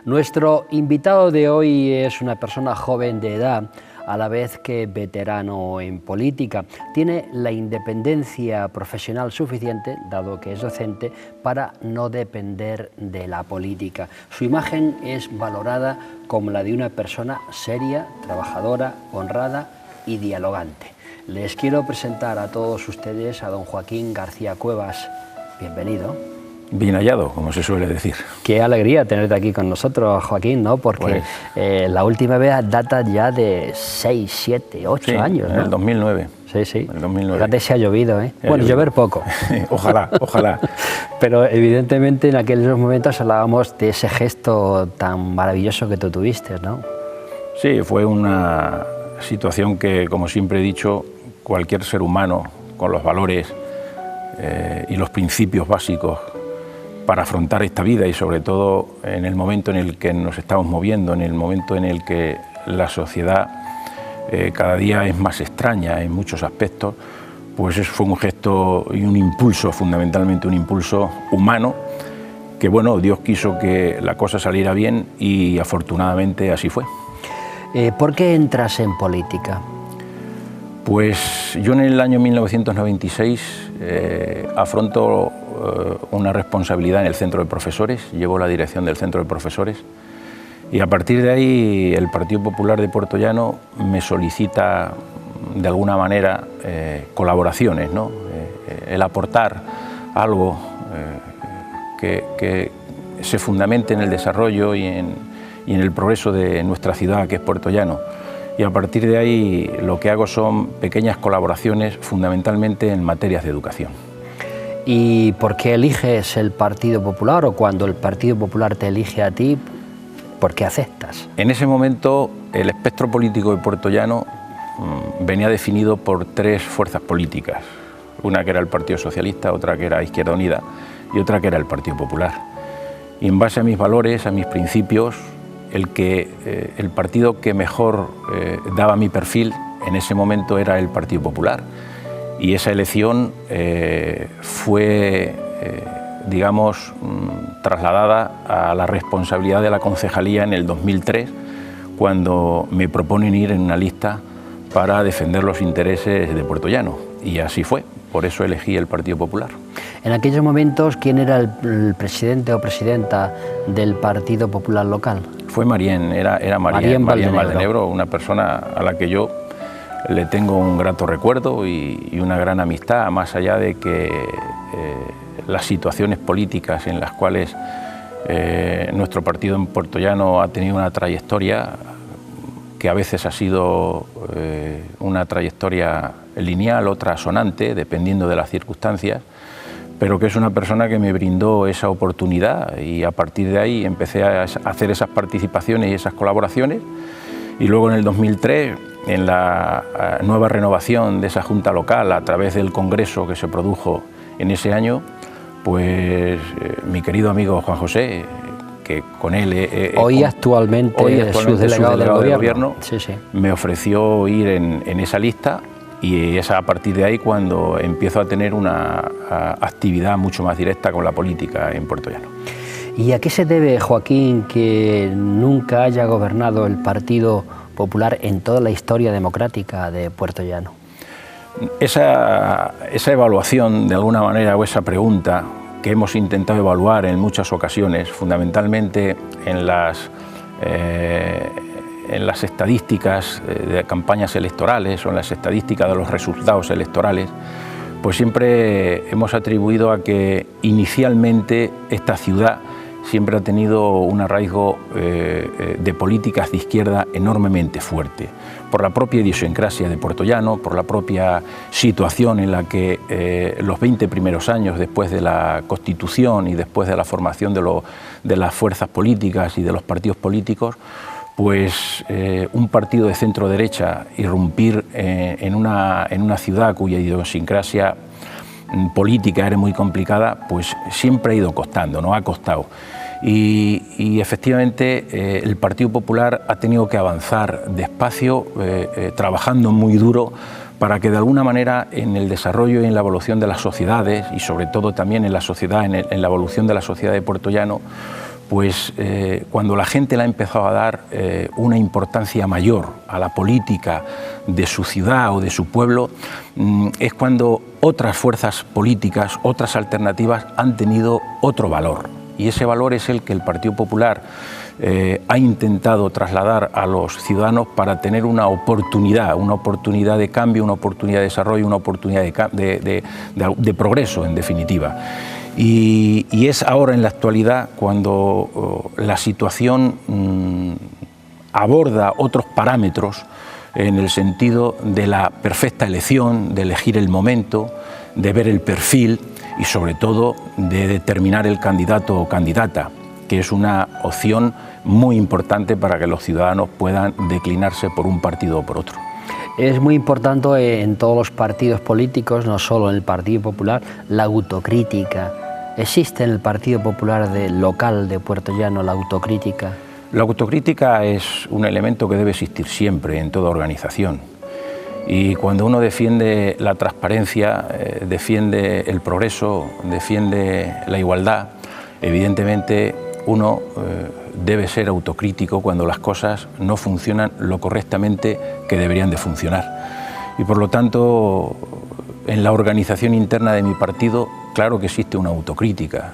Nuestro invitado de hoy es una persona joven de edad, a la vez que veterano en política. Tiene la independencia profesional suficiente, dado que es docente, para no depender de la política. Su imagen es valorada como la de una persona seria, trabajadora, honrada y dialogante. Les quiero presentar a todos ustedes a don Joaquín García Cuevas. Bienvenido. Bien hallado, como se suele decir. Qué alegría tenerte aquí con nosotros, Joaquín, ¿no? Porque la última vez data ya de 6, 7, 8 años, ¿no? En el 2009. Sí, sí. El 2009. Fíjate si ha llovido, ¿eh? Bueno, llover poco. Ojalá, ojalá. Pero evidentemente en aquellos momentos hablábamos de ese gesto tan maravilloso que tú tuviste, ¿no? Sí, fue una situación que, como siempre he dicho, cualquier ser humano con los valores y los principios básicos para afrontar esta vida, y sobre todo en el momento en el que nos estamos moviendo, en el momento en el que la sociedad cada día es más extraña en muchos aspectos, pues eso fue un gesto y un impulso, fundamentalmente un impulso humano, que bueno, Dios quiso que la cosa saliera bien y afortunadamente así fue. ¿Por qué entras en política? Pues yo en el año 1996 afronto una responsabilidad en el Centro de Profesores, llevo la dirección del Centro de Profesores, y a partir de ahí el Partido Popular de Puertollano me solicita de alguna manera colaboraciones, ¿no? El aportar algo que se fundamente en el desarrollo y en el progreso de nuestra ciudad, que es Puertollano. Y a partir de ahí lo que hago son pequeñas colaboraciones, fundamentalmente en materias de educación. ¿Y por qué eliges el Partido Popular, o cuando el Partido Popular te elige a ti, por qué aceptas? En ese momento el espectro político de Puertollano venía definido por tres fuerzas políticas, una que era el Partido Socialista, otra que era Izquierda Unida y otra que era el Partido Popular. Y en base a mis valores, a mis principios, el partido que mejor daba mi perfil en ese momento era el Partido Popular, y esa elección fue, digamos, trasladada a la responsabilidad de la concejalía en el 2003, cuando me proponen ir en una lista para defender los intereses de Puertollano, y así fue, por eso elegí el Partido Popular. En aquellos momentos, ¿quién era el presidente o presidenta del Partido Popular local? Fue Marién, era Marién Valdenebro, una persona a la que yo le tengo un grato recuerdo y una gran amistad, más allá de que las situaciones políticas en las cuales nuestro partido en Puertollano ha tenido una trayectoria que a veces ha sido una trayectoria lineal, otra sonante, dependiendo de las circunstancias, pero que es una persona que me brindó esa oportunidad, y a partir de ahí empecé a hacer esas participaciones y esas colaboraciones. Y luego en el 2003, en la nueva renovación de esa Junta Local, a través del Congreso que se produjo en ese año, pues mi querido amigo Juan José, que con él hoy actualmente es subdelegado del gobierno, sí. Me ofreció ir en esa lista, y es a partir de ahí cuando empiezo a tener una actividad mucho más directa con la política en Puertollano. ¿Y a qué se debe, Joaquín, que nunca haya gobernado el Partido Popular en toda la historia democrática de Puertollano? Esa evaluación, de alguna manera, o esa pregunta que hemos intentado evaluar en muchas ocasiones, fundamentalmente en las estadísticas de campañas electorales o en las estadísticas de los resultados electorales, pues siempre hemos atribuido a que inicialmente esta ciudad siempre ha tenido un arraigo de políticas de izquierda enormemente fuerte, por la propia idiosincrasia de Puertollano, por la propia situación en la que los 20 primeros años después de la Constitución y después de la formación de las fuerzas políticas y de los partidos políticos, pues un partido de centro-derecha irrumpir en una ciudad cuya idiosincrasia política era muy complicada, pues siempre ha ido costando, ¿no? Ha costado. Y efectivamente el Partido Popular ha tenido que avanzar despacio, trabajando muy duro para que de alguna manera en el desarrollo y en la evolución de las sociedades, y sobre todo también en la sociedad, en la evolución de la sociedad de Puertollano, pues cuando la gente le ha empezado a dar una importancia mayor a la política de su ciudad o de su pueblo, es cuando otras fuerzas políticas, otras alternativas han tenido otro valor. Y ese valor es el que el Partido Popular ha intentado trasladar a los ciudadanos para tener una oportunidad de cambio, una oportunidad de desarrollo, una oportunidad de progreso, en definitiva. Y es ahora, en la actualidad, cuando la situación aborda otros parámetros en el sentido de la perfecta elección, de elegir el momento, de ver el perfil y, sobre todo, de determinar el candidato o candidata, que es una opción muy importante para que los ciudadanos puedan declinarse por un partido o por otro. Es muy importante en todos los partidos políticos, no solo en el Partido Popular, la autocrítica. ¿Existe en el Partido Popular local de Puertollano la autocrítica? La autocrítica es un elemento que debe existir siempre en toda organización. Y cuando uno defiende la transparencia, defiende el progreso, defiende la igualdad, evidentemente uno debe ser autocrítico cuando las cosas no funcionan lo correctamente que deberían de funcionar. Y por lo tanto, en la organización interna de mi partido, claro que existe una autocrítica.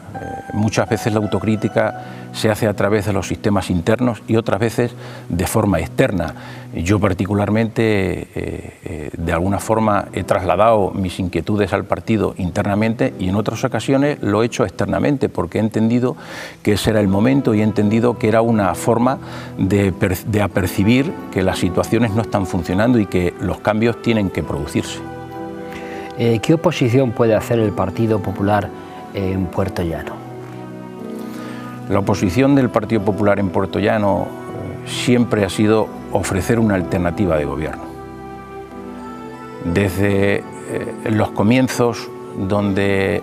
Muchas veces la autocrítica se hace a través de los sistemas internos y otras veces de forma externa. Yo particularmente, de alguna forma, he trasladado mis inquietudes al partido internamente y en otras ocasiones lo he hecho externamente, porque he entendido que ese era el momento y he entendido que era una forma de apercibir que las situaciones no están funcionando y que los cambios tienen que producirse. ¿Qué oposición puede hacer el Partido Popular en Puertollano? La oposición del Partido Popular en Puertollano siempre ha sido ofrecer una alternativa de gobierno. Desde los comienzos, donde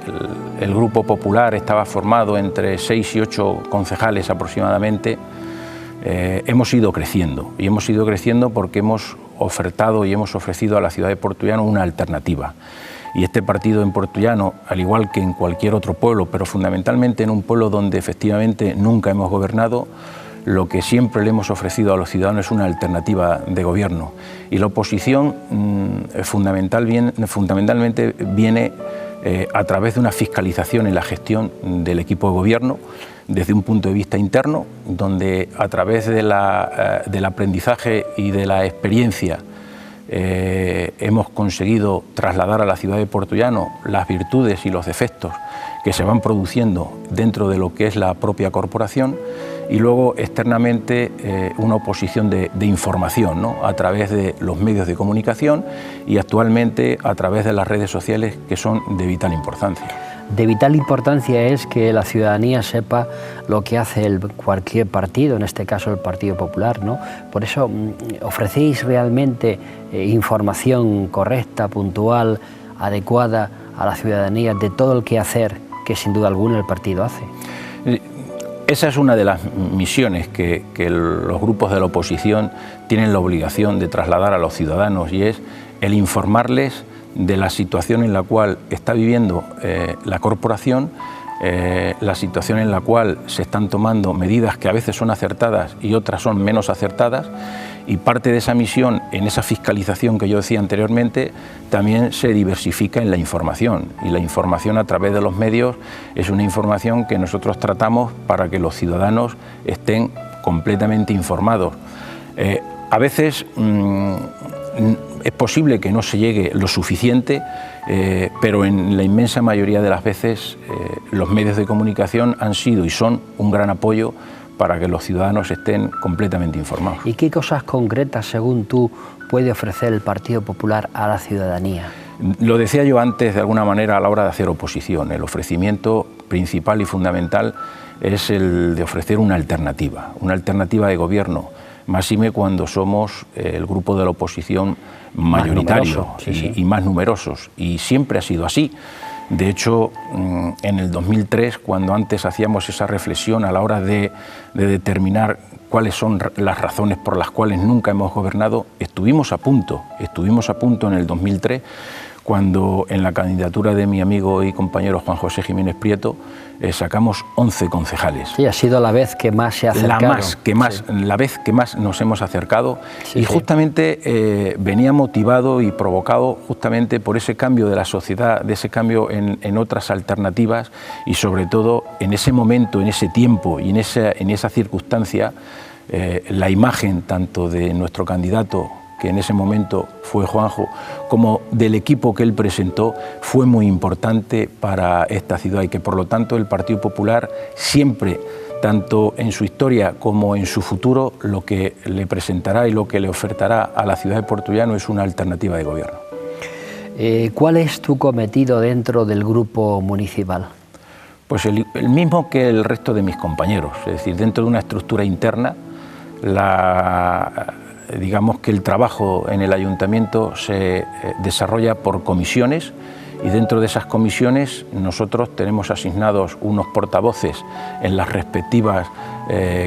el Grupo Popular estaba formado entre 6 y 8 concejales aproximadamente, hemos ido creciendo. Y hemos ido creciendo porque hemos ofertado y hemos ofrecido a la ciudad de Puertollano una alternativa. Y este partido en Puertollano, al igual que en cualquier otro pueblo, pero fundamentalmente en un pueblo donde efectivamente nunca hemos gobernado, lo que siempre le hemos ofrecido a los ciudadanos es una alternativa de gobierno. Y la oposición fundamentalmente viene a través de una fiscalización en la gestión del equipo de gobierno, desde un punto de vista interno, donde a través del aprendizaje y de la experiencia hemos conseguido trasladar a la ciudad de Puertollano las virtudes y los defectos que se van produciendo dentro de lo que es la propia corporación, y luego externamente una oposición de información, ¿no?, a través de los medios de comunicación y actualmente a través de las redes sociales, que son de vital importancia. De vital importancia es que la ciudadanía sepa lo que hace cualquier partido, en este caso el Partido Popular, ¿no? Por eso, ¿ofrecéis realmente información correcta, puntual, adecuada a la ciudadanía de todo el quehacer que sin duda alguna el partido hace? Esa es una de las misiones que los grupos de la oposición tienen la obligación de trasladar a los ciudadanos, y es el informarles de la situación en la cual está viviendo la corporación, la situación en la cual se están tomando medidas que a veces son acertadas y otras son menos acertadas, y parte de esa misión, en esa fiscalización que yo decía anteriormente, también se diversifica en la información, y la información a través de los medios es una información que nosotros tratamos para que los ciudadanos estén completamente informados. A veces es posible que no se llegue lo suficiente, pero en la inmensa mayoría de las veces los medios de comunicación han sido y son un gran apoyo para que los ciudadanos estén completamente informados. ¿Y qué cosas concretas, según tú, puede ofrecer el Partido Popular a la ciudadanía? Lo decía yo antes, de alguna manera, a la hora de hacer oposición. El ofrecimiento principal y fundamental es el de ofrecer una alternativa de gobierno, máxime cuando somos el grupo de la oposición mayoritario y más numerosos, y siempre ha sido así. De hecho, en el 2003, cuando antes hacíamos esa reflexión a la hora de determinar cuáles son las razones por las cuales nunca hemos gobernado, estuvimos a punto en el 2003, cuando en la candidatura de mi amigo y compañero Juan José Jiménez Prieto sacamos 11 concejales. Sí, ha sido la vez que más se ha acercado. La vez que más nos hemos acercado, sí, y justamente venía motivado y provocado justamente por ese cambio de la sociedad, de ese cambio en otras alternativas, y sobre todo en ese momento, en ese tiempo y en esa circunstancia, la imagen tanto de nuestro candidato, que en ese momento fue Juanjo, como del equipo que él presentó, fue muy importante para esta ciudad, y que por lo tanto el Partido Popular siempre, tanto en su historia como en su futuro, lo que le presentará y lo que le ofertará a la ciudad de Puertollano es una alternativa de gobierno. ¿Cuál es tu cometido dentro del grupo municipal? Pues el mismo que el resto de mis compañeros, es decir, dentro de una estructura interna, digamos que el trabajo en el ayuntamiento se desarrolla por comisiones, y dentro de esas comisiones nosotros tenemos asignados unos portavoces en las respectivas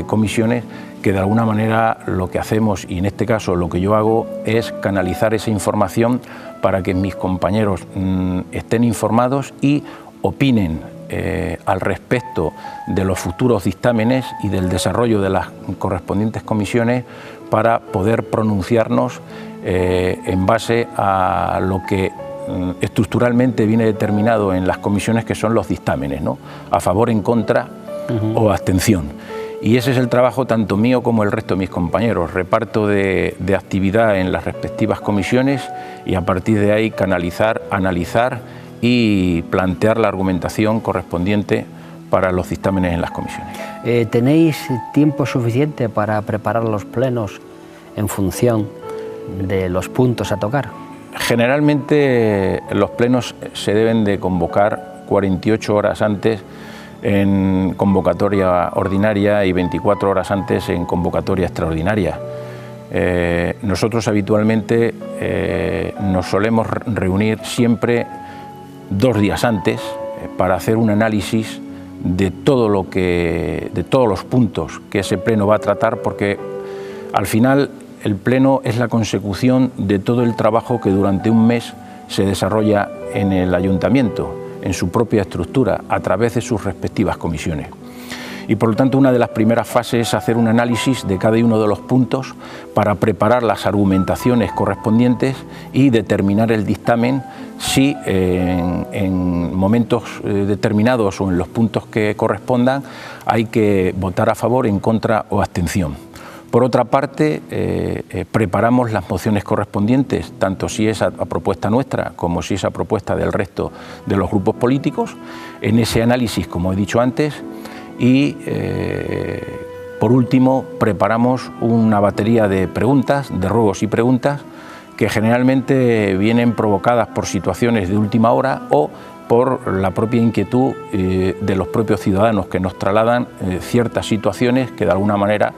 comisiones, que de alguna manera lo que hacemos, y en este caso lo que yo hago, es canalizar esa información para que mis compañeros estén informados y opinen al respecto de los futuros dictámenes y del desarrollo de las correspondientes comisiones, para poder pronunciarnos en base a lo que estructuralmente viene determinado en las comisiones, que son los dictámenes, ¿no? A favor, en contra o abstención. Y ese es el trabajo tanto mío como el resto de mis compañeros, reparto de actividad en las respectivas comisiones, y a partir de ahí canalizar, analizar y plantear la argumentación correspondiente para los dictámenes en las comisiones. ¿Tenéis tiempo suficiente para preparar los plenos en función de los puntos a tocar? Generalmente los plenos se deben de convocar 48 horas antes en convocatoria ordinaria y 24 horas antes en convocatoria extraordinaria. Nosotros habitualmente nos solemos reunir siempre 2 días antes para hacer un análisis de todos los puntos que ese pleno va a tratar, porque al final el pleno es la consecución de todo el trabajo que durante un mes se desarrolla en el ayuntamiento, en su propia estructura, a través de sus respectivas comisiones. Y por lo tanto, una de las primeras fases es hacer un análisis de cada uno de los puntos para preparar las argumentaciones correspondientes y determinar el dictamen, si en momentos determinados o en los puntos que correspondan hay que votar a favor, en contra o abstención. Por otra parte, preparamos las mociones correspondientes, tanto si es a propuesta nuestra como si es a propuesta del resto de los grupos políticos, en ese análisis, como he dicho antes. Y por último, preparamos una batería de preguntas, de ruegos y preguntas, que generalmente vienen provocadas por situaciones de última hora o por la propia inquietud de los propios ciudadanos, que nos trasladan ciertas situaciones que de alguna manera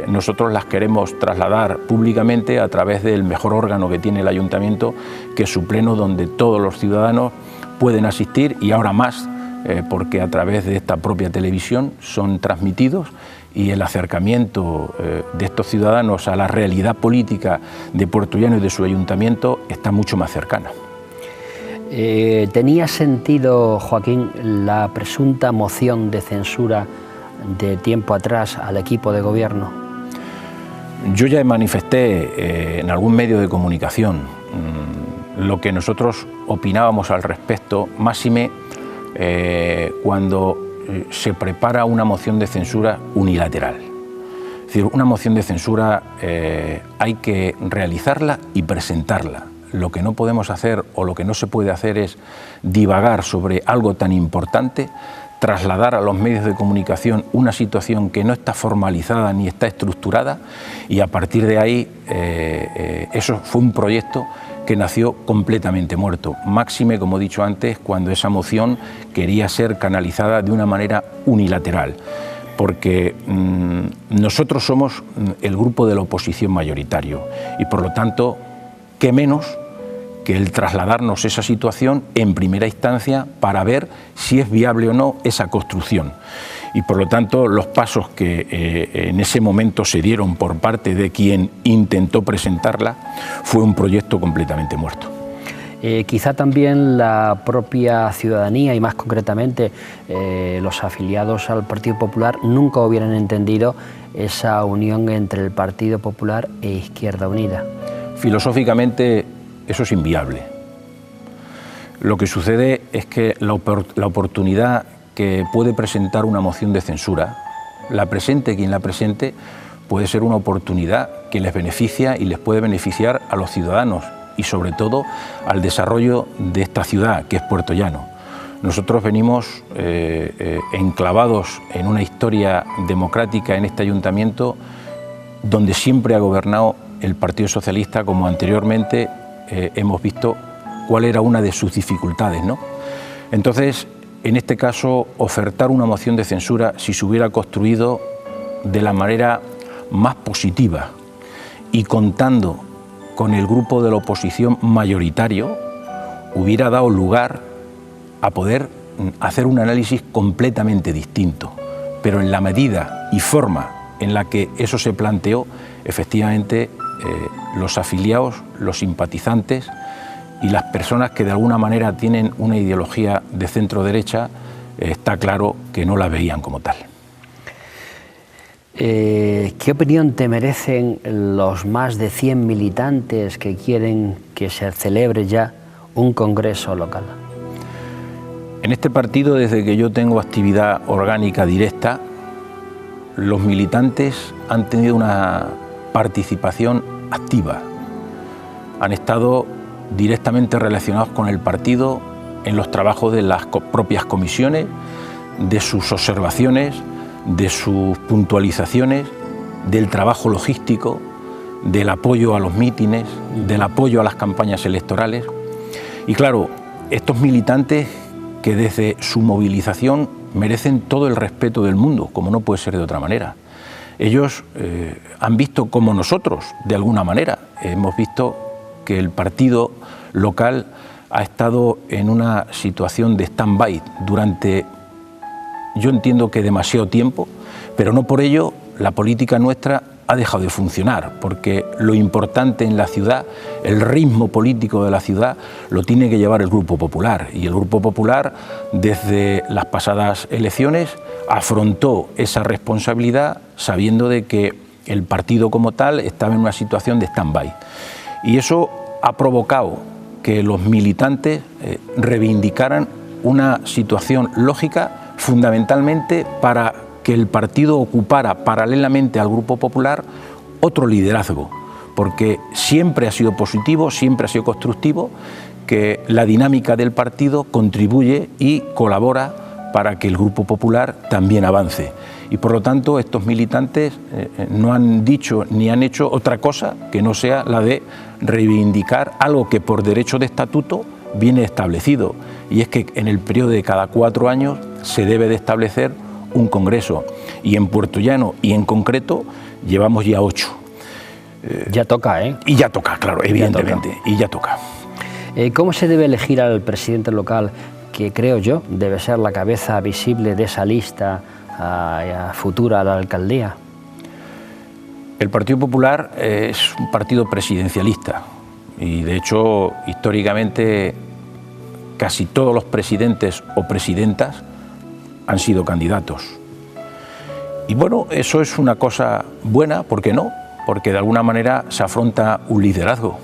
nosotros las queremos trasladar públicamente a través del mejor órgano que tiene el ayuntamiento, que es su pleno, donde todos los ciudadanos pueden asistir, y ahora más porque a través de esta propia televisión son transmitidos, y el acercamiento de estos ciudadanos a la realidad política de Puertollano y de su ayuntamiento está mucho más cercana. ¿Tenía sentido, Joaquín, la presunta moción de censura de tiempo atrás al equipo de gobierno? Yo ya manifesté en algún medio de comunicación lo que nosotros opinábamos al respecto, máxime cuando se prepara una moción de censura unilateral. Es decir, una moción de censura hay que realizarla y presentarla. Lo que no podemos hacer o lo que no se puede hacer es divagar sobre algo tan importante, trasladar a los medios de comunicación una situación que no está formalizada ni está estructurada, y a partir de ahí eso fue un proyecto que nació completamente muerto, máxime, como he dicho antes, cuando esa moción quería ser canalizada de una manera unilateral, porque nosotros somos el grupo de la oposición mayoritario, y por lo tanto, qué menos que el trasladarnos esa situación en primera instancia para ver si es viable o no esa construcción. Y por lo tanto, los pasos que en ese momento se dieron por parte de quien intentó presentarla fue un proyecto completamente muerto. Quizá también la propia ciudadanía y más concretamente los afiliados al Partido Popular nunca hubieran entendido esa unión entre el Partido Popular e Izquierda Unida. Filosóficamente eso es inviable. Lo que sucede es que la oportunidad que puede presentar una moción de censura, la presente quien la presente, puede ser una oportunidad que les beneficia y les puede beneficiar a los ciudadanos y sobre todo al desarrollo de esta ciudad que es Puerto Llano. Nosotros venimos enclavados en una historia democrática en este ayuntamiento donde siempre ha gobernado el Partido Socialista, como anteriormente hemos visto cuál era una de sus dificultades, ¿no? Entonces, en este caso, ofertar una moción de censura, si se hubiera construido de la manera más positiva y contando con el grupo de la oposición mayoritario, hubiera dado lugar a poder hacer un análisis completamente distinto. Pero en la medida y forma en la que eso se planteó, efectivamente, los afiliados, los simpatizantes y las personas que de alguna manera tienen una ideología de centro-derecha, está claro que no la veían como tal. ¿Qué opinión te merecen los más de 100 militantes que quieren que se celebre ya un congreso local? En este partido, desde que yo tengo actividad orgánica directa, los militantes han tenido una participación activa. Han estado directamente relacionados con el partido en los trabajos de las propias comisiones, de sus observaciones, de sus puntualizaciones, del trabajo logístico, del apoyo a los mítines, del apoyo a las campañas electorales. Y claro, estos militantes que desde su movilización merecen todo el respeto del mundo, como no puede ser de otra manera. Ellos han visto como nosotros, de alguna manera, hemos visto que el partido local ha estado en una situación de stand-by durante, yo entiendo que demasiado tiempo, pero no por ello la política nuestra ha dejado de funcionar, porque lo importante en la ciudad, el ritmo político de la ciudad, lo tiene que llevar el Grupo Popular. Y el Grupo Popular, desde las pasadas elecciones, afrontó esa responsabilidad sabiendo de que el partido como tal estaba en una situación de stand-by. Y eso ha provocado que los militantes reivindicaran una situación lógica, fundamentalmente para que el partido ocupara paralelamente al Grupo Popular otro liderazgo, porque siempre ha sido positivo, siempre ha sido constructivo, que la dinámica del partido contribuye y colabora para que el Grupo Popular también avance. Y por lo tanto estos militantes no han dicho ni han hecho otra cosa que no sea la de reivindicar algo que por derecho de estatuto viene establecido, y es que en el periodo de cada 4 años se debe de establecer un congreso, y en Puerto Llano y en concreto llevamos ya 8. Ya toca, ¿eh? Y ya toca, claro, evidentemente, y ya toca. ¿Cómo se debe elegir al presidente local, que creo yo debe ser la cabeza visible de esa lista futura a la alcaldía? El Partido Popular es un partido presidencialista y de hecho históricamente casi todos los presidentes o presidentas han sido candidatos. Y bueno, eso es una cosa buena, ¿por qué no? Porque de alguna manera se afronta un liderazgo.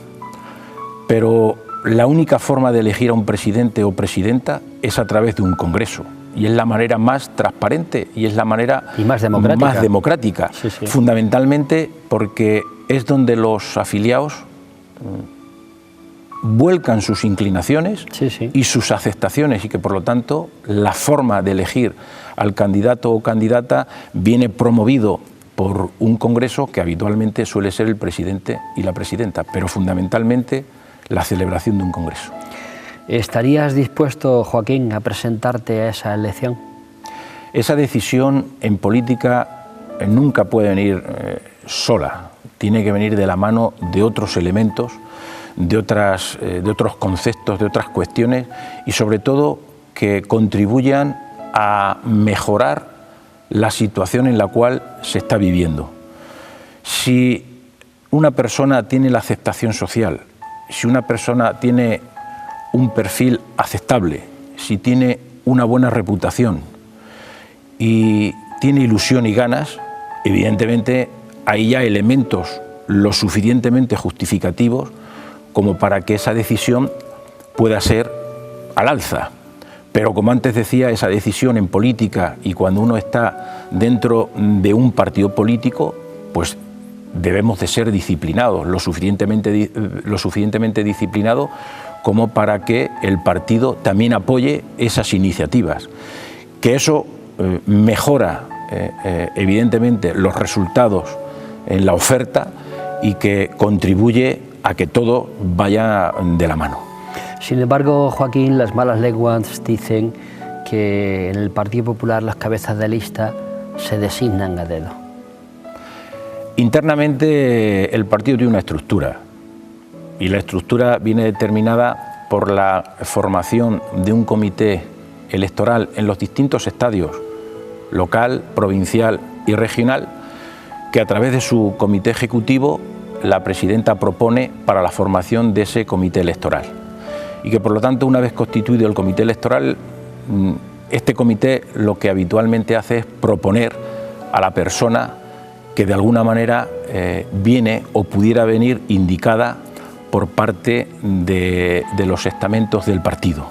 Pero la única forma de elegir a un presidente o presidenta es a través de un congreso. Y es la manera más transparente y es la manera más democrática. Sí, sí. Fundamentalmente porque es donde los afiliados vuelcan sus inclinaciones y sus aceptaciones, y que por lo tanto la forma de elegir al candidato o candidata viene promovido por un congreso que habitualmente suele ser el presidente y la presidenta, pero fundamentalmente la celebración de un congreso. ¿Estarías dispuesto, Joaquín, a presentarte a esa elección? Esa decisión en política nunca puede venir sola, tiene que venir de la mano de otros elementos, de otros conceptos, de otras cuestiones, y sobre todo que contribuyan a mejorar la situación en la cual se está viviendo. Si una persona tiene la aceptación social, si una persona tiene un perfil aceptable, si tiene una buena reputación y tiene ilusión y ganas, evidentemente hay ya elementos lo suficientemente justificativos como para que esa decisión pueda ser al alza. Pero como antes decía, esa decisión en política y cuando uno está dentro de un partido político, pues debemos de ser disciplinados, lo suficientemente disciplinados como para que el partido también apoye esas iniciativas. Que eso mejora evidentemente los resultados en la oferta y que contribuye a que todo vaya de la mano. Sin embargo, Joaquín, las malas lenguas dicen que en el Partido Popular las cabezas de lista se designan a dedo. Internamente el partido tiene una estructura y la estructura viene determinada por la formación de un comité electoral en los distintos estadios, local, provincial y regional, que a través de su comité ejecutivo la presidenta propone para la formación de ese comité electoral. Y que por lo tanto, una vez constituido el comité electoral, este comité lo que habitualmente hace es proponer a la persona que de alguna manera viene o pudiera venir indicada por parte de los estamentos del partido.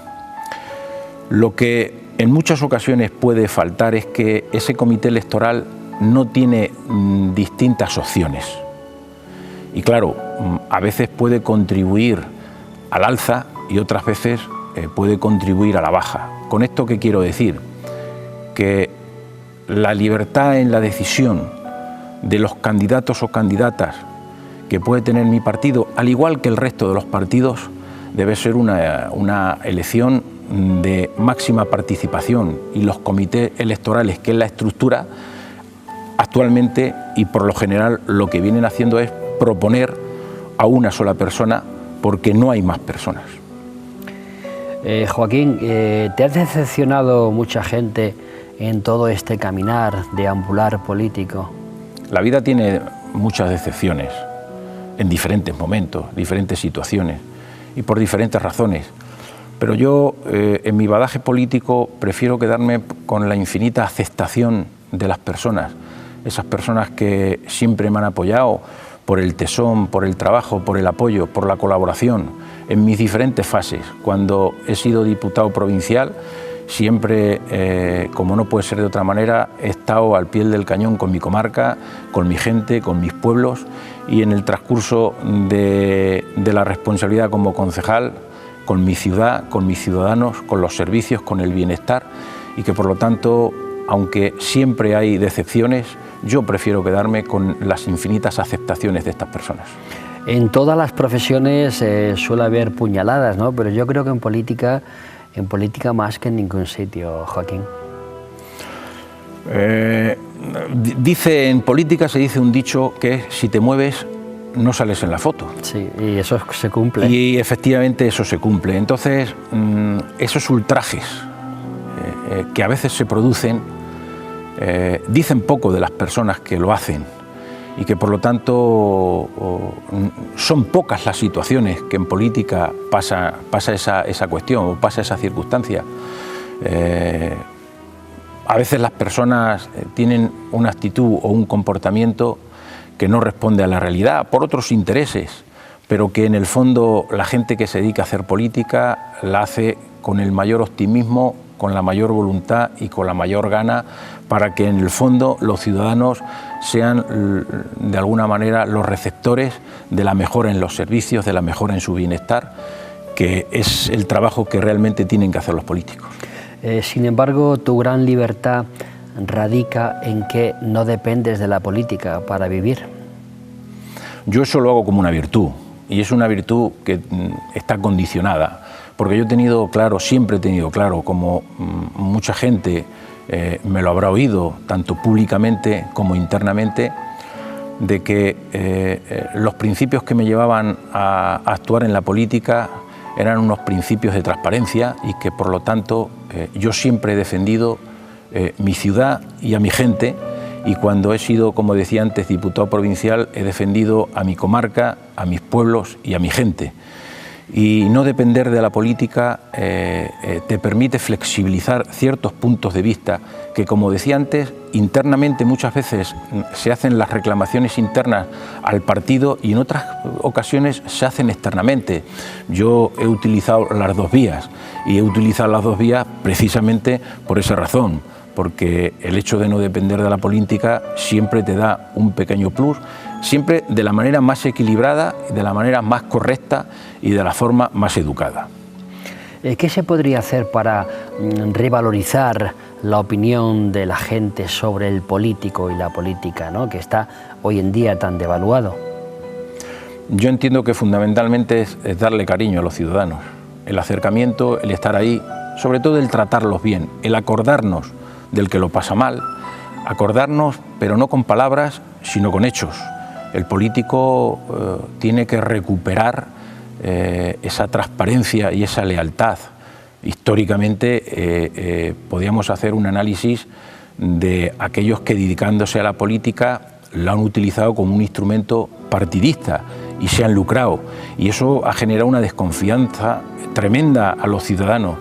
Lo que en muchas ocasiones puede faltar es que ese comité electoral no tiene distintas opciones. Y claro, a veces puede contribuir al alza y otras veces puede contribuir a la baja. ¿Con esto qué quiero decir? Que la libertad en la decisión de los candidatos o candidatas que puede tener mi partido, al igual que el resto de los partidos, debe ser una elección de máxima participación, y los comités electorales, que es la estructura, actualmente y por lo general lo que vienen haciendo es proponer a una sola persona porque no hay más personas. Joaquín, ¿te has decepcionado mucha gente en todo este caminar, deambular político? La vida tiene muchas decepciones en diferentes momentos, diferentes situaciones y por diferentes razones. Pero yo, en mi bagaje político, prefiero quedarme con la infinita aceptación de las personas, esas personas que siempre me han apoyado por el tesón, por el trabajo, por el apoyo, por la colaboración, en mis diferentes fases. Cuando he sido diputado provincial, siempre, como no puede ser de otra manera, he estado al pie del cañón con mi comarca, con mi gente, con mis pueblos, y en el transcurso de la responsabilidad como concejal, con mi ciudad, con mis ciudadanos, con los servicios, con el bienestar, y que por lo tanto, aunque siempre hay decepciones, yo prefiero quedarme con las infinitas aceptaciones de estas personas. En todas las profesiones suele haber puñaladas, ¿no? Pero yo creo que en política más que en ningún sitio, Joaquín. En política se dice un dicho que es: si te mueves, no sales en la foto. Sí, y eso se cumple. Y efectivamente eso se cumple. Entonces, esos ultrajes que a veces se producen dicen poco de las personas que lo hacen, y que por lo tanto son pocas las situaciones que en política pasa esa cuestión o pasa esa circunstancia. A veces las personas tienen una actitud o un comportamiento que no responde a la realidad por otros intereses, pero que en el fondo la gente que se dedica a hacer política la hace con el mayor optimismo, con la mayor voluntad y con la mayor gana, para que en el fondo los ciudadanos sean de alguna manera los receptores de la mejora en los servicios, de la mejora en su bienestar, que es el trabajo que realmente tienen que hacer los políticos. Sin embargo, tu gran libertad radica en que no dependes de la política para vivir. Yo eso lo hago como una virtud, y es una virtud que está condicionada, porque yo he tenido claro, siempre he tenido claro, como mucha gente me lo habrá oído, tanto públicamente como internamente, de que los principios que me llevaban a actuar en la política eran unos principios de transparencia, y que por lo tanto yo siempre he defendido mi ciudad y a mi gente, y cuando he sido, como decía antes, diputado provincial, he defendido a mi comarca, a mis pueblos y a mi gente. Y no depender de la política te permite flexibilizar ciertos puntos de vista que, como decía antes, internamente muchas veces se hacen las reclamaciones internas al partido y en otras ocasiones se hacen externamente. Yo he utilizado las dos vías y he utilizado las dos vías precisamente por esa razón, porque el hecho de no depender de la política siempre te da un pequeño plus, siempre de la manera más equilibrada, de la manera más correcta y de la forma más educada. ¿Qué se podría hacer para revalorizar la opinión de la gente sobre el político y la política, ¿no?, que está hoy en día tan devaluado? Yo entiendo que fundamentalmente es darle cariño a los ciudadanos, el acercamiento, el estar ahí, sobre todo el tratarlos bien, el acordarnos del que lo pasa mal, acordarnos, pero no con palabras, sino con hechos. El político tiene que recuperar esa transparencia y esa lealtad. Históricamente podíamos hacer un análisis de aquellos que, dedicándose a la política, la han utilizado como un instrumento partidista y se han lucrado. Y eso ha generado una desconfianza tremenda a los ciudadanos.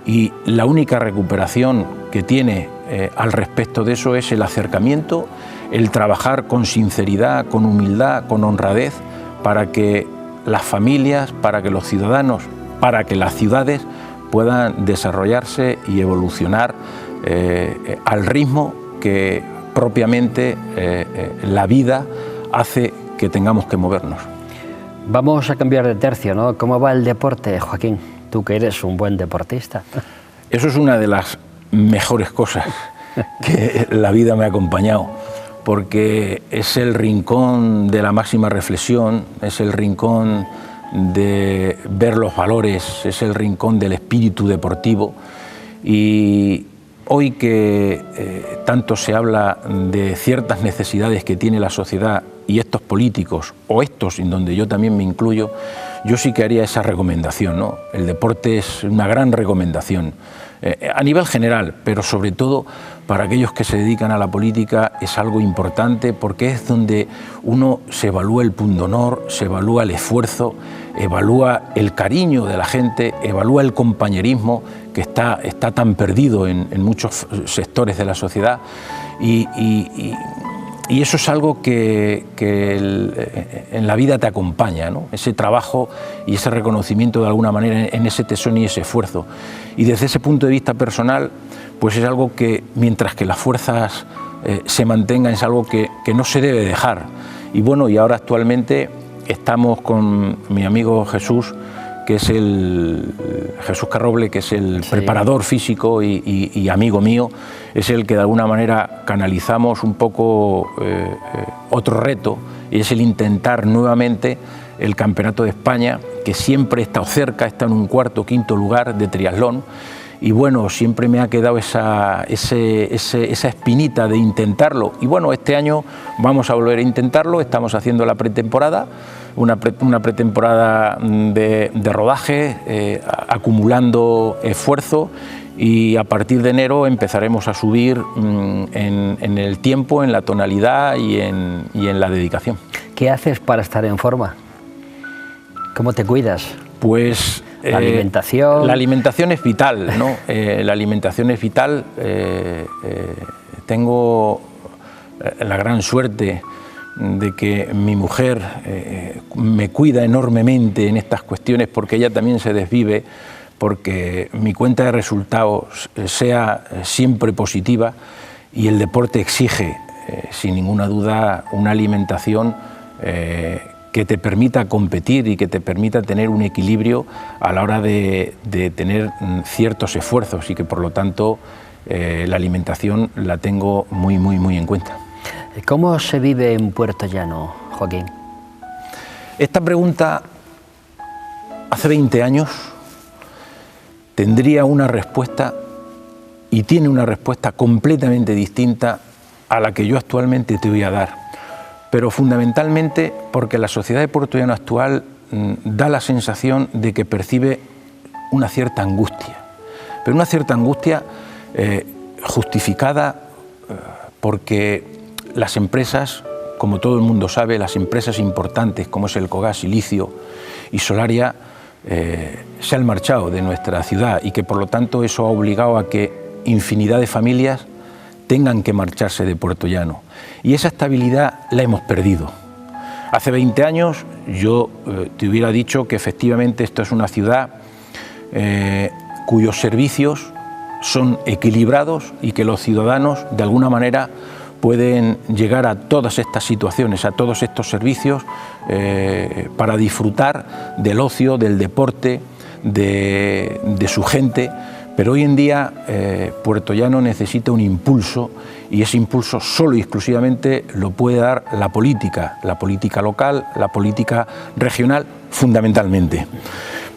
Y la única recuperación que tiene al respecto de eso es el acercamiento, el trabajar con sinceridad, con humildad, con honradez, para que las familias, para que los ciudadanos, para que las ciudades puedan desarrollarse y evolucionar al ritmo que propiamente la vida hace que tengamos que movernos. Vamos a cambiar de tercio, ¿no? ¿Cómo va el deporte, Joaquín? Tú que eres un buen deportista. Eso es una de las mejores cosas que la vida me ha acompañado, porque es el rincón de la máxima reflexión, es el rincón de ver los valores, es el rincón del espíritu deportivo. Y hoy que tanto se habla de ciertas necesidades que tiene la sociedad y estos políticos, o estos en donde yo también me incluyo, yo sí que haría esa recomendación, ¿no? El deporte es una gran recomendación a nivel general, pero sobre todo para aquellos que se dedican a la política es algo importante, porque es donde uno se evalúa el pundonor, se evalúa el esfuerzo, evalúa el cariño de la gente, evalúa el compañerismo que está tan perdido en muchos sectores de la sociedad, y eso es algo que en la vida te acompaña, ¿no? Ese trabajo y ese reconocimiento de alguna manera en ese tesón y ese esfuerzo. Y desde ese punto de vista personal, pues es algo que, mientras que las fuerzas se mantengan, es algo que no se debe dejar. Y bueno, y ahora actualmente estamos con mi amigo Jesús, que es Jesús Carroble, que es el preparador físico y amigo mío, es el que de alguna manera canalizamos un poco otro reto, y es el intentar nuevamente el Campeonato de España, que siempre he estado cerca, está en un cuarto o quinto lugar de triatlón, y bueno, siempre me ha quedado esa espinita de intentarlo, y bueno, este año vamos a volver a intentarlo, estamos haciendo la pretemporada, una pretemporada de rodaje, acumulando esfuerzo, y a partir de enero empezaremos a subir en el tiempo, en la tonalidad y en la dedicación. ¿Qué haces para estar en forma? ¿Cómo te cuidas? Pues la alimentación. La alimentación es vital, ¿no? La alimentación es vital. Tengo la gran suerte de que mi mujer me cuida enormemente en estas cuestiones, porque ella también se desvive porque mi cuenta de resultados sea siempre positiva, y el deporte exige, sin ninguna duda, una alimentación que te permita competir y que te permita tener un equilibrio a la hora de tener ciertos esfuerzos, y que por lo tanto la alimentación la tengo muy en cuenta. ¿Cómo se vive en Puerto Llano, Joaquín? Esta pregunta hace 20 años tendría una respuesta, y tiene una respuesta completamente distinta a la que yo actualmente te voy a dar, pero fundamentalmente porque la sociedad de Puerto Llano actual da la sensación de que percibe una cierta angustia, pero una cierta angustia justificada porque las empresas, como todo el mundo sabe, las empresas importantes como es el Elcogas, Silicio y Solaria, se han marchado de nuestra ciudad y que por lo tanto eso ha obligado a que infinidad de familias tengan que marcharse de Puerto Llano. Y esa estabilidad la hemos perdido. Hace 20 años yo te hubiera dicho que efectivamente esto es una ciudad cuyos servicios son equilibrados y que los ciudadanos de alguna manera pueden llegar a todas estas situaciones, a todos estos servicios para disfrutar del ocio, del deporte, de su gente. Pero hoy en día Puerto Llano necesita un impulso y ese impulso solo y exclusivamente lo puede dar la política local, la política regional fundamentalmente.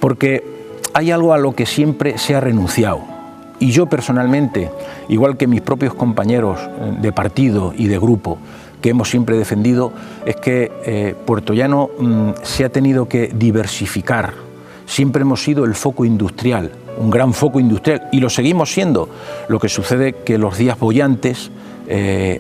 Porque hay algo a lo que siempre se ha renunciado y yo personalmente, igual que mis propios compañeros de partido y de grupo que hemos siempre defendido, es que Puerto Llano se ha tenido que diversificar. Siempre hemos sido el foco industrial, un gran foco industrial, y lo seguimos siendo. Lo que sucede es que los días bollantes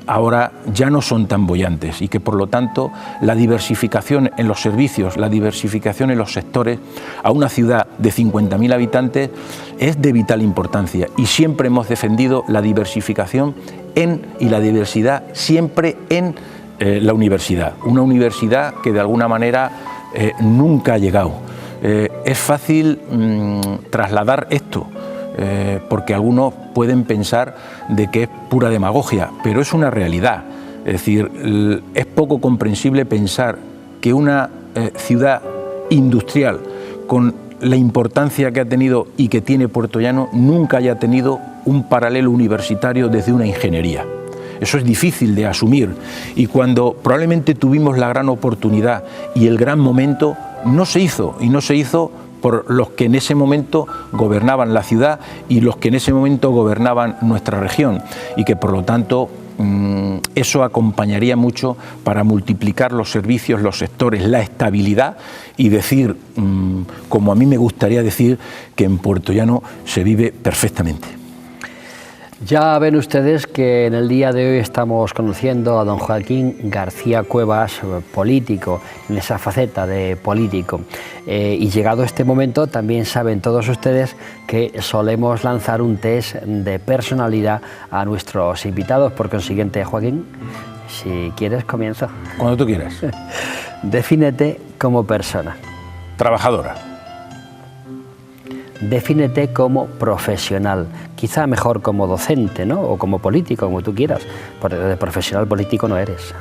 ahora ya no son tan bollantes y que por lo tanto la diversificación en los servicios, la diversificación en los sectores a una ciudad de 50.000 habitantes es de vital importancia y siempre hemos defendido la diversificación y la diversidad siempre en la universidad, una universidad que de alguna manera nunca ha llegado. Es fácil trasladar esto, porque algunos pueden pensar de que es pura demagogia, pero es una realidad. Es decir, es poco comprensible pensar que una ciudad industrial con la importancia que ha tenido y que tiene Puerto Llano nunca haya tenido un paralelo universitario desde una ingeniería. Eso es difícil de asumir y cuando probablemente tuvimos la gran oportunidad y el gran momento, no se hizo, y no se hizo por los que en ese momento gobernaban la ciudad y los que en ese momento gobernaban nuestra región, y que por lo tanto eso acompañaría mucho para multiplicar los servicios, los sectores, la estabilidad y decir, como a mí me gustaría decir, que en Puerto Llano se vive perfectamente. Ya ven ustedes que en el día de hoy estamos conociendo a don Joaquín García Cuevas, político, en esa faceta de político. Y llegado este momento también saben todos ustedes que solemos lanzar un test de personalidad a nuestros invitados. Por consiguiente, Joaquín, si quieres comienzo. Cuando tú quieras. Defínete como persona. Trabajadora. Defínete como profesional, quizá mejor como docente, ¿no? O como político, como tú quieras, porque de profesional político no eres.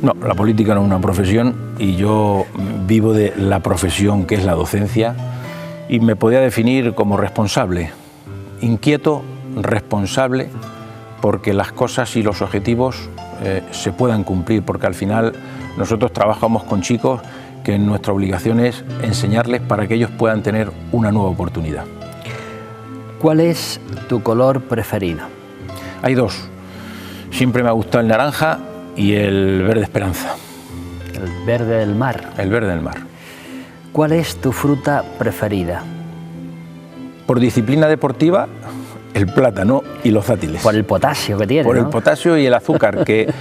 No, la política no es una profesión y yo vivo de la profesión que es la docencia y me podría definir como responsable, inquieto, responsable, porque las cosas y los objetivos se puedan cumplir, porque al final nosotros trabajamos con chicos que nuestra obligación es enseñarles para que ellos puedan tener una nueva oportunidad. ¿Cuál es tu color preferido? Hay dos. Siempre me ha gustado el naranja y el verde esperanza. El verde del mar. El verde del mar. ¿Cuál es tu fruta preferida? Por disciplina deportiva, el plátano y los dátiles. Por el potasio que tiene, Por ¿no? el potasio y el azúcar, que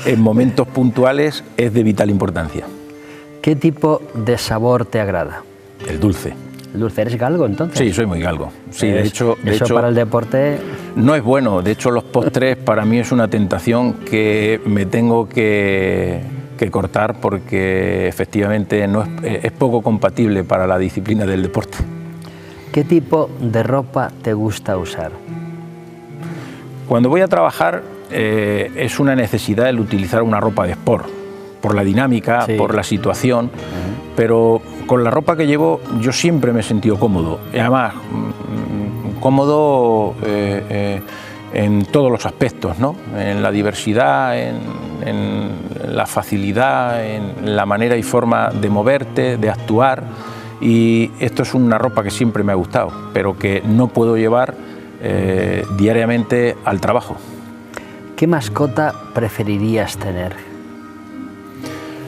en momentos puntuales es de vital importancia. ¿Qué tipo de sabor te agrada? El dulce. ¿El dulce? ¿Eres galgo entonces? Sí, soy muy galgo. Sí, de hecho, para el deporte no es bueno. De hecho, los postres para mí es una tentación que me tengo que cortar porque efectivamente no es poco compatible para la disciplina del deporte. ¿Qué tipo de ropa te gusta usar? Cuando voy a trabajar es una necesidad el utilizar una ropa de sport, por la dinámica, sí, por la situación, pero con la ropa que llevo yo siempre me he sentido cómodo, y además cómodo en todos los aspectos, ¿no? En la diversidad, en la facilidad, en la manera y forma de moverte, de actuar, y esto es una ropa que siempre me ha gustado, pero que no puedo llevar diariamente al trabajo. ¿Qué mascota preferirías tener?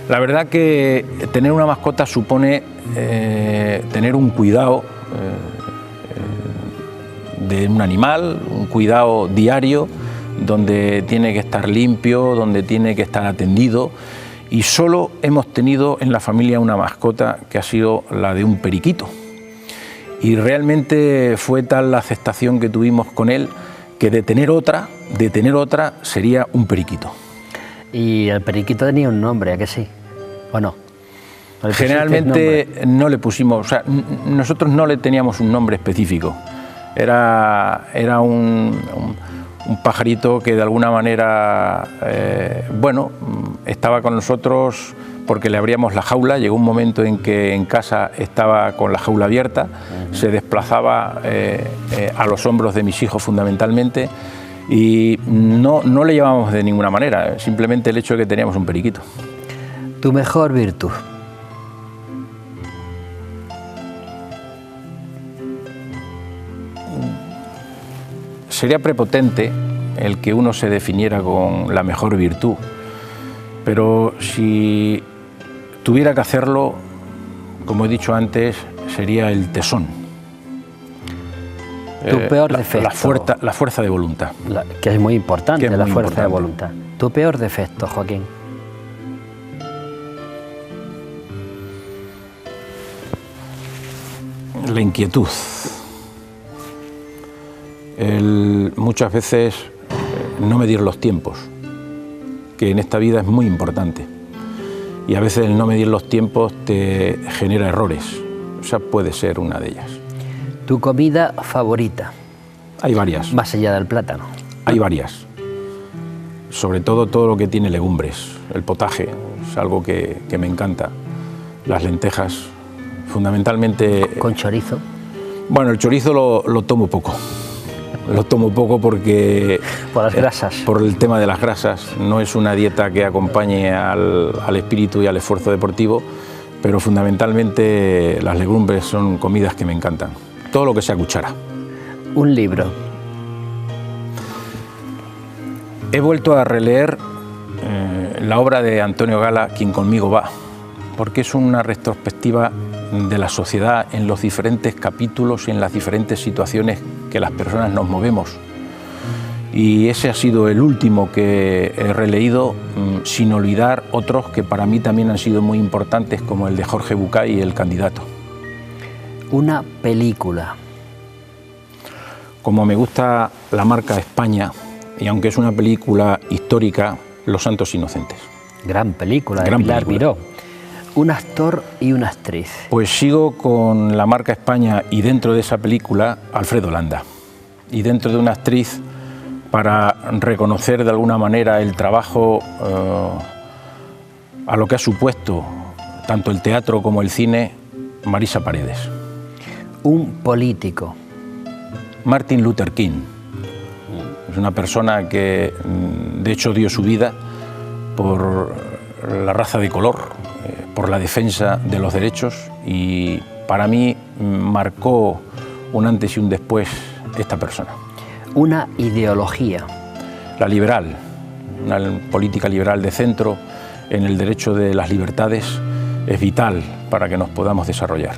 La verdad que tener una mascota supone tener un cuidado de un animal, un cuidado diario, donde tiene que estar limpio, donde tiene que estar atendido, y solo hemos tenido en la familia una mascota que ha sido la de un periquito. y realmente fue tal la aceptación que tuvimos con él que de tener otra sería un periquito. Y el periquito tenía un nombre, ¿a que sí? ¿O no? Generalmente no le pusimos, o sea, nosotros no le teníamos un nombre específico. Era un pajarito que de alguna manera, bueno, estaba con nosotros porque le abríamos la jaula. Llegó un momento en que en casa estaba con la jaula abierta, se desplazaba a los hombros de mis hijos fundamentalmente, y no le llevábamos de ninguna manera, simplemente el hecho de que teníamos un periquito. ¿Tu mejor virtud? Sería prepotente el que uno se definiera con la mejor virtud, pero si tuviera que hacerlo, como he dicho antes, sería el tesón. ¿Tu peor defecto? La fuerza de voluntad. Que es muy importante, la fuerza importante. de voluntad. ¿Tu peor defecto, Joaquín? La inquietud. Muchas veces no medir los tiempos, que en esta vida es muy importante, y a veces el no medir los tiempos te genera errores. Esa puede ser una de ellas. ¿Tu comida favorita? Hay varias. Más allá del plátano. Hay varias. Sobre todo lo que tiene legumbres. El potaje es algo que me encanta. Las lentejas, fundamentalmente. ¿Con chorizo? Bueno, el chorizo lo tomo poco. Lo tomo poco porque... Por las grasas. Por el tema de las grasas. No es una dieta que acompañe al espíritu y al esfuerzo deportivo, pero fundamentalmente las legumbres son comidas que me encantan. Todo lo que sea cuchara. Un libro. He vuelto a releer la obra de Antonio Gala, Quien conmigo va, porque es una retrospectiva de la sociedad en los diferentes capítulos y en las diferentes situaciones que las personas nos movemos. Y ese ha sido el último que he releído, sin olvidar otros que para mí también han sido muy importantes, como el de Jorge Bucay y El candidato. Una película. Como me gusta la marca España, y aunque es una película histórica, Los santos inocentes. Gran película de Pilar Miró. Un actor y una actriz. Pues sigo con la marca España, y dentro de esa película, Alfredo Landa. Y dentro de una actriz, para reconocer de alguna manera el trabajo a lo que ha supuesto tanto el teatro como el cine, Marisa Paredes. Un político. Martin Luther King. Es una persona que de hecho dio su vida por la raza de color, por la defensa de los derechos, y para mí marcó un antes y un después esta persona. Una ideología. La liberal, una política liberal de centro en el derecho de las libertades es vital para que nos podamos desarrollar.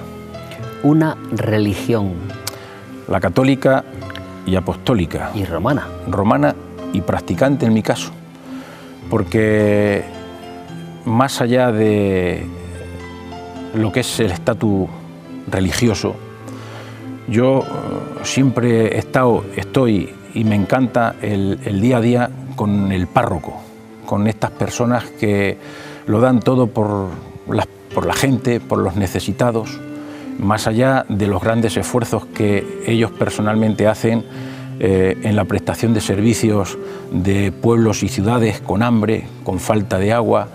Una religión. La católica y apostólica. Y romana. Romana y practicante en mi caso, porque más allá de lo que es el estatus religioso, yo siempre estoy y me encanta el día a día con el párroco, con estas personas que lo dan todo por la gente, por los necesitados, más allá de los grandes esfuerzos que ellos personalmente hacen en la prestación de servicios de pueblos y ciudades con hambre, con falta de agua,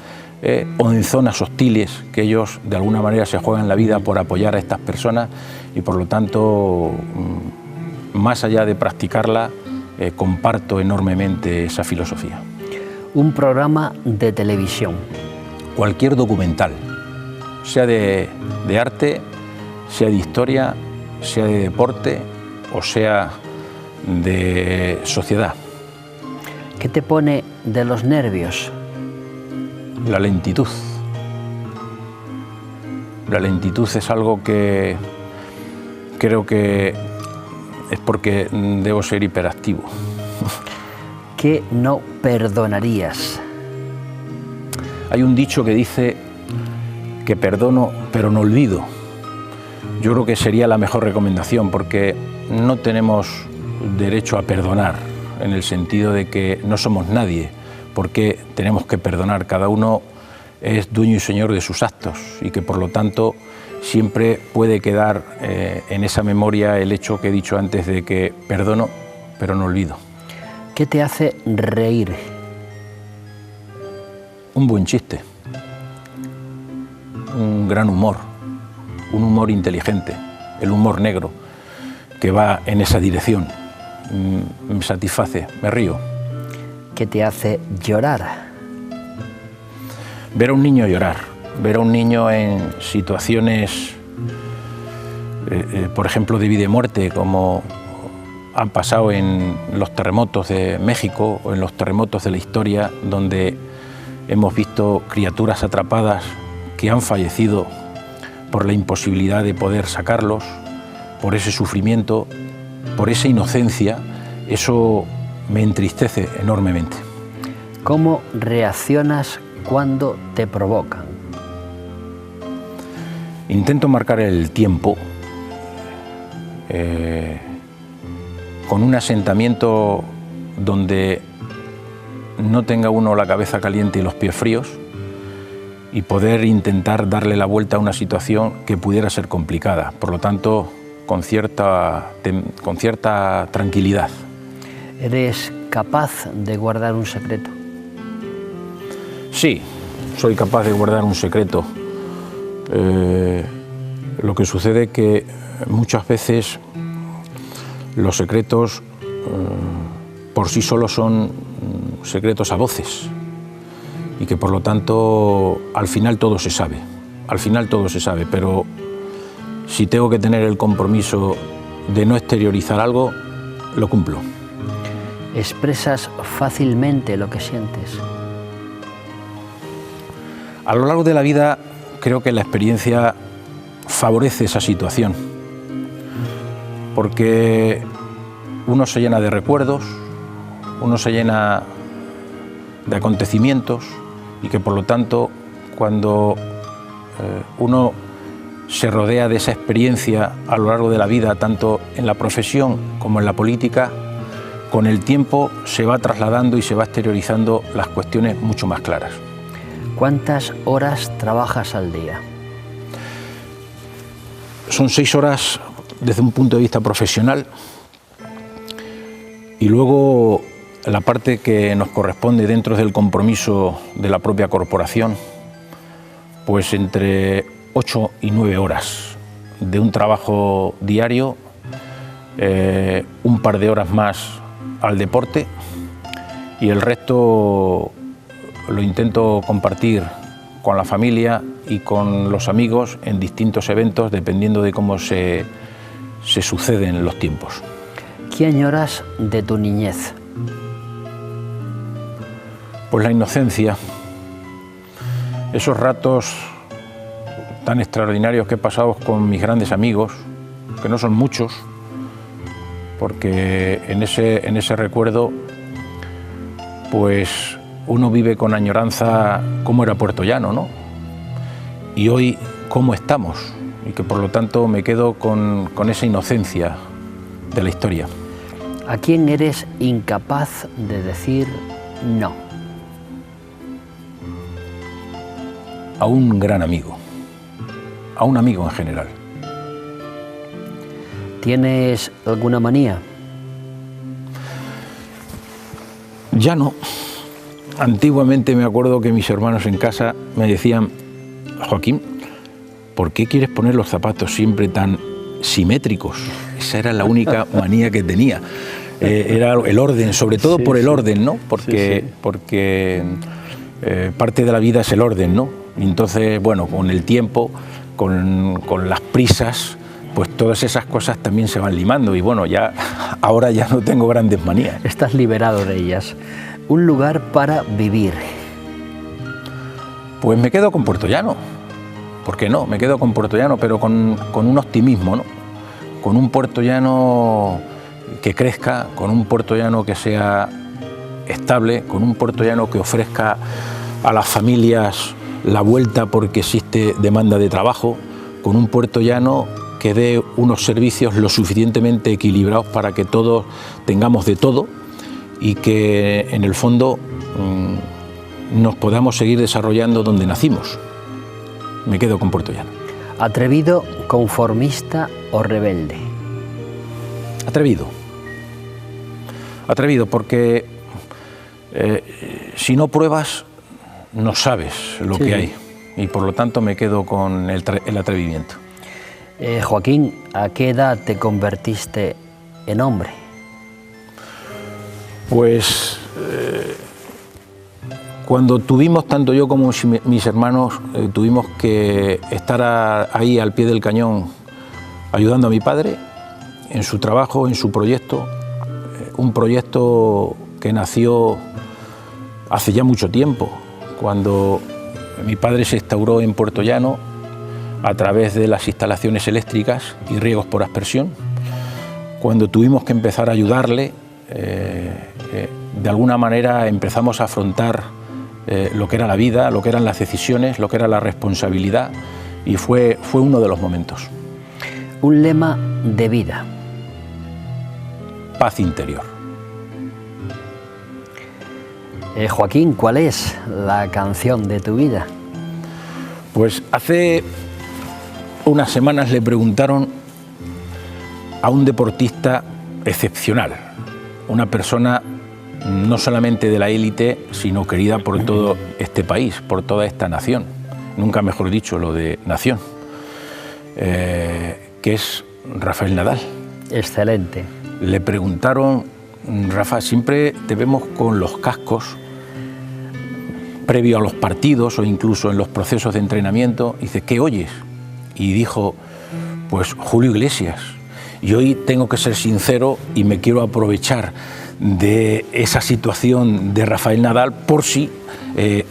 o en zonas hostiles, que ellos de alguna manera se juegan la vida por apoyar a estas personas, y por lo tanto, más allá de practicarla, comparto enormemente esa filosofía. Un programa de televisión. Cualquier documental, sea de arte, sea de historia, sea de deporte o sea de sociedad. ¿Qué te pone de los nervios? La lentitud. La lentitud es algo que creo que es porque debo ser hiperactivo. ¿Qué no perdonarías? Hay un dicho que dice que perdono pero no olvido. yo creo que sería la mejor recomendación, porque no tenemos derecho a perdonar, en el sentido de que no somos nadie, porque tenemos que perdonar. Cada uno es dueño y señor de sus actos y que por lo tanto siempre puede quedar en esa memoria el hecho que he dicho antes de que perdono, pero no olvido. ¿Qué te hace reír? Un buen chiste, un gran humor, un humor inteligente, el humor negro que va en esa dirección. Me satisface, me río. ¿Qué te hace llorar? Ver a un niño llorar, ver a un niño en situaciones, por ejemplo, de vida y muerte, como han pasado en los terremotos de México o en los terremotos de la historia, donde hemos visto criaturas atrapadas que han fallecido por la imposibilidad de poder sacarlos, por ese sufrimiento, por esa inocencia. Eso me entristece enormemente. ¿Cómo reaccionas cuando te provocan? Intento marcar el tiempo con un asentamiento donde no tenga uno la cabeza caliente y los pies fríos, y poder intentar darle la vuelta a una situación que pudiera ser complicada. Por lo tanto, con cierta tranquilidad. ¿Eres capaz de guardar un secreto? Sí, soy capaz de guardar un secreto. Lo que sucede es que muchas veces los secretos por sí solos son secretos a voces y que por lo tanto al final todo se sabe. Al final todo se sabe, pero si tengo que tener el compromiso de no exteriorizar algo, lo cumplo. ¿Expresas fácilmente lo que sientes? A lo largo de la vida creo que la experiencia favorece esa situación, porque uno se llena de recuerdos, uno se llena de acontecimientos y que por lo tanto cuando uno se rodea de esa experiencia a lo largo de la vida, tanto en la profesión como en la política, con el tiempo se va trasladando y se va exteriorizando las cuestiones mucho más claras. ¿Cuántas horas trabajas al día? Son 6 horas desde un punto de vista profesional y luego la parte que nos corresponde dentro del compromiso de la propia corporación, pues entre 8 y 9 horas de un trabajo diario, un par de horas más al deporte y el resto lo intento compartir con la familia y con los amigos en distintos eventos, dependiendo de cómo se suceden los tiempos. ¿Qué añoras de tu niñez? Pues la inocencia, esos ratos tan extraordinarios que he pasado con mis grandes amigos, que no son muchos, porque en ese recuerdo pues uno vive con añoranza cómo era Puerto Llano, ¿no? Y hoy cómo estamos, y que por lo tanto me quedo con esa inocencia de la historia. ¿A quién eres incapaz de decir no? A un gran amigo, a un amigo en general. ¿Tienes alguna manía? Ya no. Antiguamente me acuerdo que mis hermanos en casa me decían: Joaquín, ¿por qué quieres poner los zapatos siempre tan simétricos? Esa era la única manía que tenía. Era el orden, sobre todo por el orden, ¿no? Porque parte de la vida es el orden, ¿no? Y entonces, bueno, con el tiempo, con las prisas, pues todas esas cosas también se van limando y bueno, ahora ya no tengo grandes manías. Estás liberado de ellas. Un lugar para vivir. Pues me quedo con Puerto Llano. ¿Por qué no? Me quedo con Puerto Llano, pero con un optimismo, ¿no? Con un Puerto Llano que crezca, con un Puerto Llano que sea estable, con un Puerto Llano que ofrezca a las familias la vuelta porque existe demanda de trabajo, con un Puerto Llano que dé unos servicios lo suficientemente equilibrados para que todos tengamos de todo y que en el fondo nos podamos seguir desarrollando donde nacimos. Me quedo con Puertollano. ¿Atrevido, conformista o rebelde? Atrevido. Atrevido porque si no pruebas no sabes lo que hay, y por lo tanto me quedo con el atrevimiento. Joaquín, ¿a qué edad te convertiste en hombre? Pues cuando tuvimos, tanto yo como mis hermanos, tuvimos que estar ahí al pie del cañón ayudando a mi padre en su trabajo, en su proyecto, un proyecto que nació hace ya mucho tiempo, cuando mi padre se instauró en Puertollano a través de las instalaciones eléctricas y riegos por aspersión, cuando tuvimos que empezar a ayudarle, de alguna manera empezamos a afrontar lo que era la vida, lo que eran las decisiones, lo que era la responsabilidad, y fue uno de los momentos. Un lema de vida. Paz interior. Joaquín, ¿cuál es la canción de tu vida? Pues hace unas semanas le preguntaron a un deportista excepcional, una persona no solamente de la élite, sino querida por todo este país, por toda esta nación, nunca mejor dicho lo de nación, que es Rafael Nadal. Excelente. Le preguntaron: Rafa, siempre te vemos con los cascos previo a los partidos o incluso en los procesos de entrenamiento. Dice: ¿qué oyes? Y dijo: pues Julio Iglesias. Y hoy tengo que ser sincero y me quiero aprovechar de esa situación de Rafael Nadal por si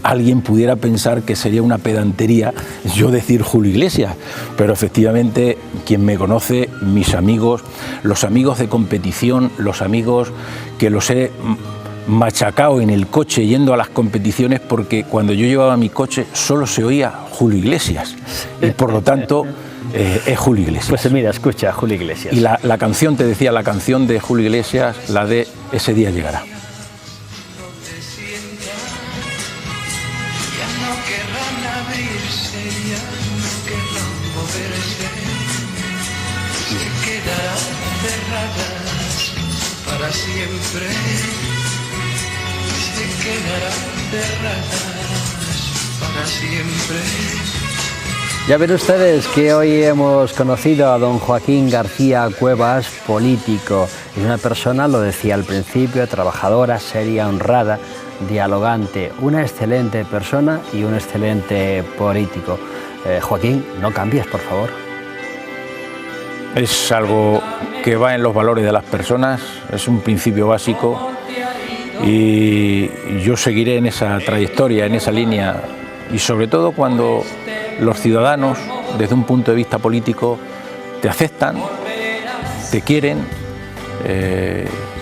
alguien pudiera pensar que sería una pedantería yo decir Julio Iglesias, pero efectivamente quien me conoce, mis amigos, los amigos de competición, los amigos que los he machacado en el coche yendo a las competiciones, porque cuando yo llevaba mi coche solo se oía Julio Iglesias y por lo tanto es Julio Iglesias. Pues mira, escucha Julio Iglesias. Y la canción, te decía, la canción de Julio Iglesias, la de Ese día llegará. Para siempre se quedarán cerradas para siempre. Ya ven ustedes que hoy hemos conocido a don Joaquín García Cuevas, político. Es una persona, lo decía al principio, trabajadora, seria, honrada, dialogante, una excelente persona y un excelente político. Joaquín, no cambies, por favor. Es algo que va en los valores de las personas, es un principio básico y yo seguiré en esa trayectoria, en esa línea, y sobre todo cuando los ciudadanos, desde un punto de vista político, te aceptan, te quieren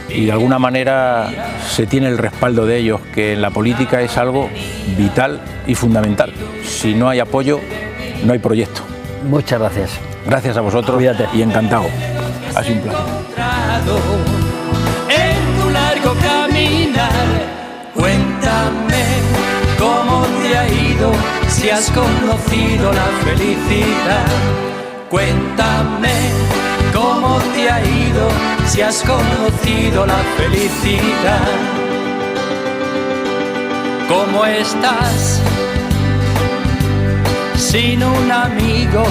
y de alguna manera se tiene el respaldo de ellos, que en la política es algo vital y fundamental. Si no hay apoyo, no hay proyecto. Muchas gracias. Gracias a vosotros. Cuídate. Y encantado. Ha sido un placer. En tu largo caminar, cuéntame cómo te ha ido, si has conocido la felicidad. Cuéntame cómo te ha ido, si has conocido la felicidad. ¿Cómo estás sin un amigo?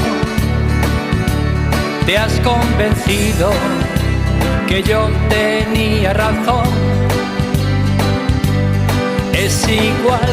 Te has convencido que yo tenía razón. Es igual